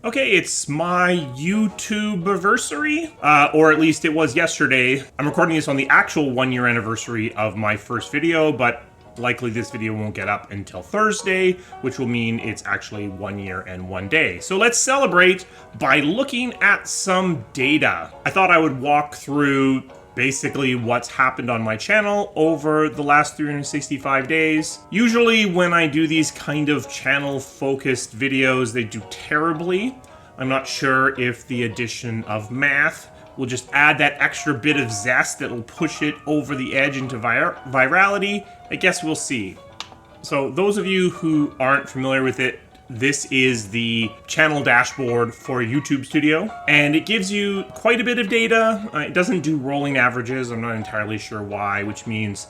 Okay, it's my YouTube anniversary, or at least it was yesterday. I'm recording this on the actual 1-year anniversary of my first video, but likely this video won't get up until Thursday, which will mean it's actually 1 year and 1 day. So let's celebrate by looking at some data. I thought I would walk through basically what's happened on my channel over the last 365 days. Usually when I do these kind of channel focused videos, they do terribly. I'm not sure if the addition of math will just add that extra bit of zest that will push it over the edge into virality. I guess we'll see. So those of you who aren't familiar with it, this is the channel dashboard for YouTube Studio, and it gives you quite a bit of data. It doesn't do rolling averages. I'm not entirely sure why, which means,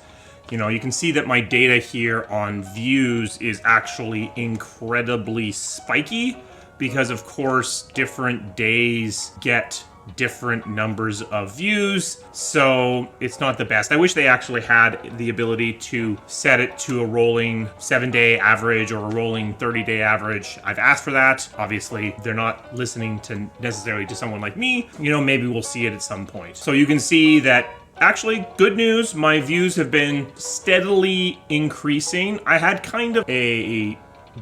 you know, you can see that my data here on views is actually incredibly spiky because, of course, different days get different numbers of views, so it's not the best. I wish they actually had the ability to set it to a rolling 7-day average or a rolling 30-day average. I've asked for that. Obviously, they're not listening to necessarily to someone like me. You know, maybe we'll see it at some point. So you can see that actually, good news, my views have been steadily increasing. I had kind of a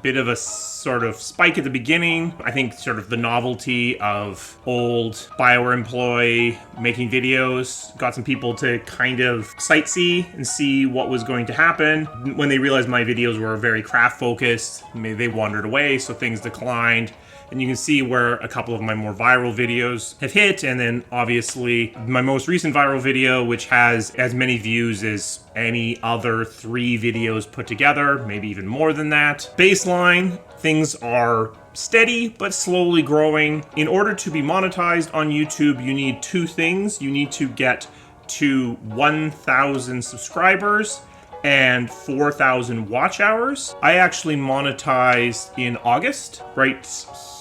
bit of a sort of spike at the beginning. I think sort of the novelty of old BioWare employee making videos got some people to kind of sightsee and see what was going to happen. When they realized my videos were very craft focused, maybe they wandered away, so things declined. And you can see where a couple of my more viral videos have hit, and then obviously my most recent viral video, which has as many views as any other 3 videos put together, maybe even more than that. Baseline, things are steady but slowly growing. In order to be monetized on YouTube, you need 2 things. You need to get to 1,000 subscribers and 4,000 watch hours. I actually monetized in August, right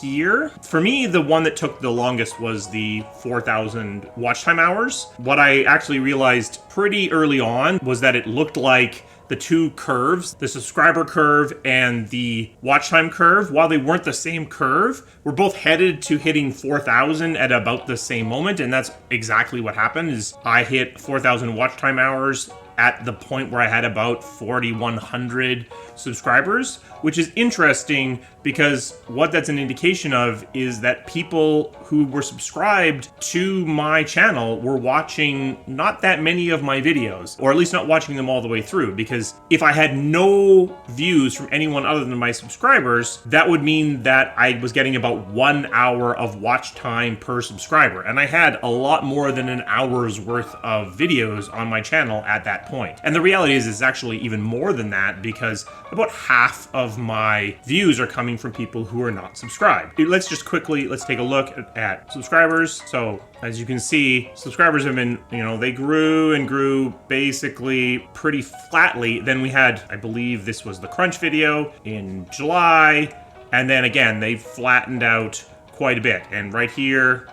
here. For me, the one that took the longest was the 4,000 watch time hours. What I actually realized pretty early on was that it looked like the 2 curves, the subscriber curve and the watch time curve, while they weren't the same curve, were both headed to hitting 4,000 at about the same moment, and that's exactly what happened. Is I hit 4,000 watch time hours at the point where I had about 4,100 subscribers, which is interesting because what that's an indication of is that people who were subscribed to my channel were watching not that many of my videos, or at least not watching them all the way through, because if I had no views from anyone other than my subscribers, that would mean that I was getting about 1 hour of watch time per subscriber, and I had a lot more than an hour's worth of videos on my channel at that point. And the reality is it's actually even more than that, because about half of my views are coming from people who are not subscribed. Let's take a look at subscribers. So as you can see, subscribers have been, you know, they grew and grew basically pretty flatly. Then we had, I believe this was the crunch video in July, and then again they flattened out quite a bit. And right here,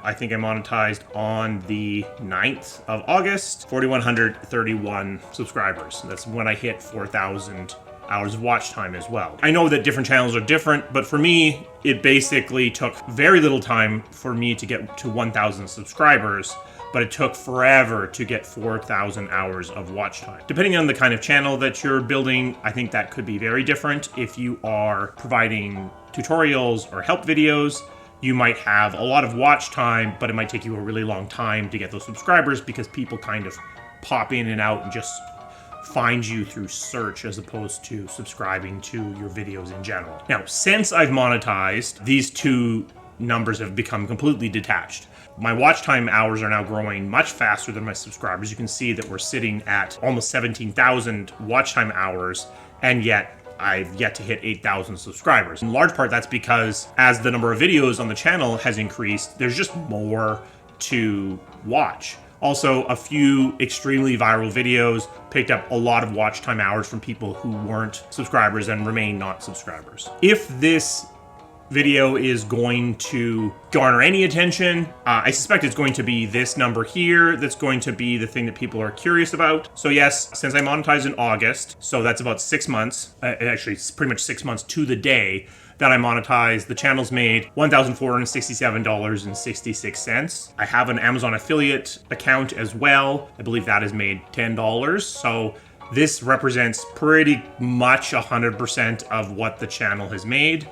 I think I monetized on the 9th of August, 4,131 subscribers. That's when I hit 4,000 hours of watch time as well. I know that different channels are different, but for me, it basically took very little time for me to get to 1,000 subscribers, but it took forever to get 4,000 hours of watch time. Depending on the kind of channel that you're building, I think that could be very different. If you are providing tutorials or help videos, you might have a lot of watch time, but it might take you a really long time to get those subscribers because people kind of pop in and out and just find you through search as opposed to subscribing to your videos in general. Now, since I've monetized, these 2 numbers have become completely detached. My watch time hours are now growing much faster than my subscribers. You can see that we're sitting at almost 17,000 watch time hours, and yet I've yet to hit 8,000 subscribers. In large part, that's because as the number of videos on the channel has increased, there's just more to watch. Also, a few extremely viral videos picked up a lot of watch time hours from people who weren't subscribers and remain not subscribers. If this video is going to garner any attention, I suspect it's going to be this number here. That's going to be the thing that people are curious about. So yes, since I monetized in August, so that's about 6 months, actually it's pretty much 6 months to the day, that I monetized. The channel's made $1,467.66. I have an Amazon affiliate account as well. I believe that has made $10. So this represents pretty much 100% of what the channel has made.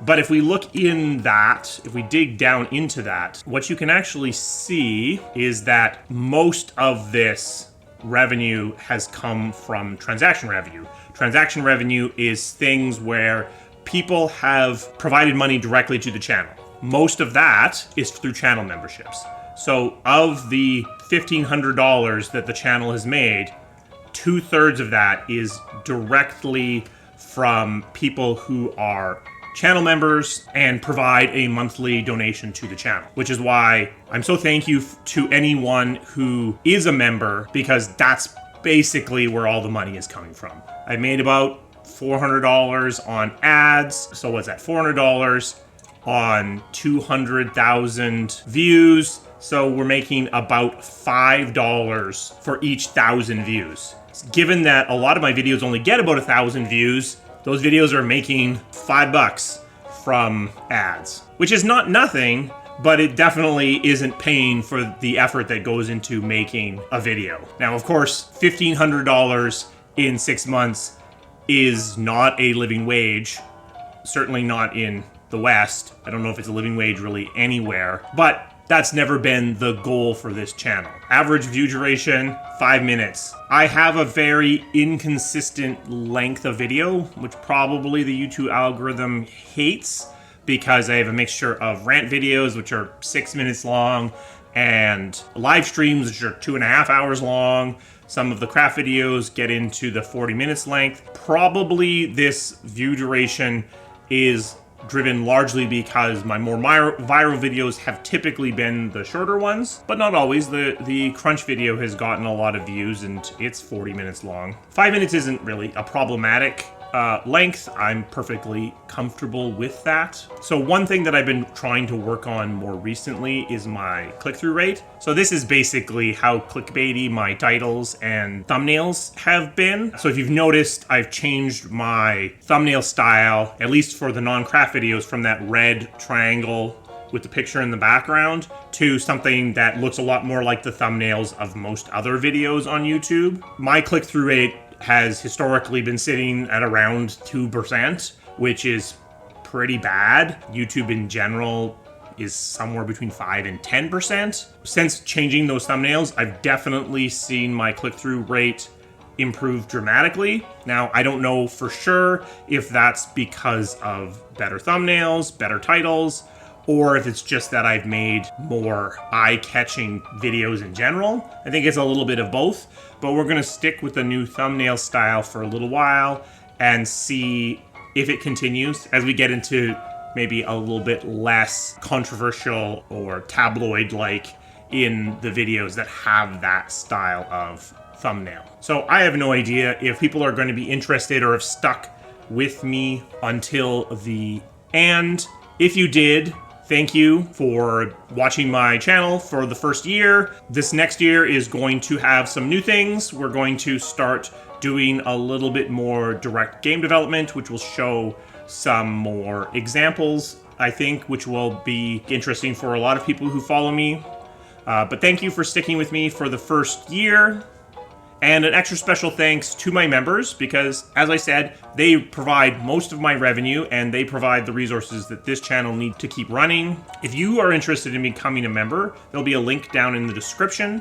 But if we look in that, if we dig down into that, what you can actually see is that most of this revenue has come from transaction revenue. Transaction revenue is things where people have provided money directly to the channel. Most of that is through channel memberships. So of the $1,500 that the channel has made, 2/3 of that is directly from people who are channel members and provide a monthly donation to the channel, which is why I'm so thank you to anyone who is a member, because that's basically where all the money is coming from. I made about $400 on ads. So what's that? $400 on 200,000 views. So we're making about $5 for each 1,000 views. Given that a lot of my videos only get about 1,000 views, those videos are making $5 from ads, which is not nothing, but it definitely isn't paying for the effort that goes into making a video. Now, of course, $1,500 in 6 months is not a living wage, certainly not in the West. I don't know if it's a living wage really anywhere, but that's never been the goal for this channel. Average view duration, 5 minutes. I have a very inconsistent length of video, which probably the YouTube algorithm hates, because I have a mixture of rant videos, which are 6 minutes long, and live streams, which are 2.5 hours long. Some of the craft videos get into the 40 minutes length. Probably this view duration is driven largely because my more viral videos have typically been the shorter ones, but not always. The crunch video has gotten a lot of views and it's 40 minutes long. 5 minutes isn't really a problematic length. I'm perfectly comfortable with that. So one thing that I've been trying to work on more recently is my click-through rate. So this is basically how clickbaity my titles and thumbnails have been. So if you've noticed, I've changed my thumbnail style, at least for the non-craft videos, from that red triangle with the picture in the background to something that looks a lot more like the thumbnails of most other videos on YouTube. My click-through rate has historically been sitting at around 2%, which is pretty bad. YouTube in general is somewhere between 5 and 10%. Since changing those thumbnails, I've definitely seen my click-through rate improve dramatically. Now, I don't know for sure if that's because of better thumbnails, better titles, or if it's just that I've made more eye-catching videos in general. I think it's a little bit of both, but we're gonna stick with the new thumbnail style for a little while and see if it continues as we get into maybe a little bit less controversial or tabloid-like in the videos that have that style of thumbnail. So I have no idea if people are going to be interested or have stuck with me until the end. If you did, thank you for watching my channel for the first year. This next year is going to have some new things. We're going to start doing a little bit more direct game development, which will show some more examples, I think, which will be interesting for a lot of people who follow me. But thank you for sticking with me for the first year. And an extra special thanks to my members, because, as I said, they provide most of my revenue and they provide the resources that this channel needs to keep running. If you are interested in becoming a member, there'll be a link down in the description.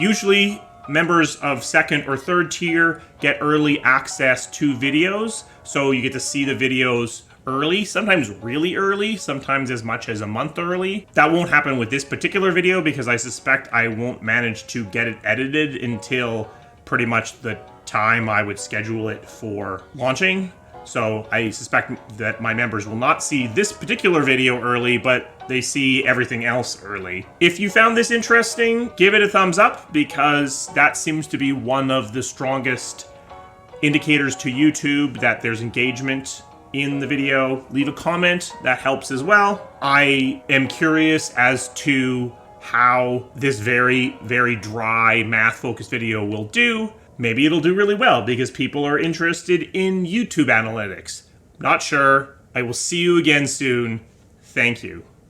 Usually, members of second or third tier get early access to videos, so you get to see the videos early, sometimes really early, sometimes as much as a month early. That won't happen with this particular video because I suspect I won't manage to get it edited until pretty much the time I would schedule it for launching. So I suspect that my members will not see this particular video early, but they see everything else early. If you found this interesting, give it a thumbs up, because that seems to be one of the strongest indicators to YouTube that there's engagement in the video. Leave a comment, that helps as well. I am curious as to how this very, very dry math-focused video will do. Maybe it'll do really well because people are interested in YouTube analytics. Not sure. I will see you again soon. Thank you.